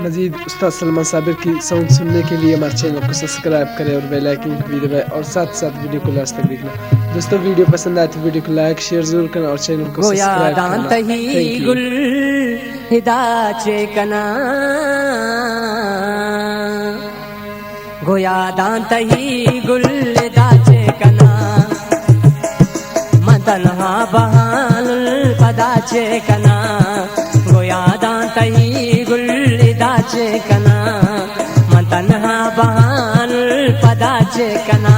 मजीद उस्ताद सलमान साबिर की साउंड सुनने के लिए हमारे चैनल को सब्सक्राइब करें और बेल आइकन को भी दबाएं और साथ साथ वीडियो को लास्ट तक देखना। दोस्तों वीडियो पसंद आए तो वीडियो को लाइक शेयर जरूर करना और चैनल को सब्सक्राइब करना। गोया दांतही गुल दाचे कना मतनहा बहाल पदाचे कना गोया दांतही गुल दाचे कना मतनहा बहाल पदाचे कना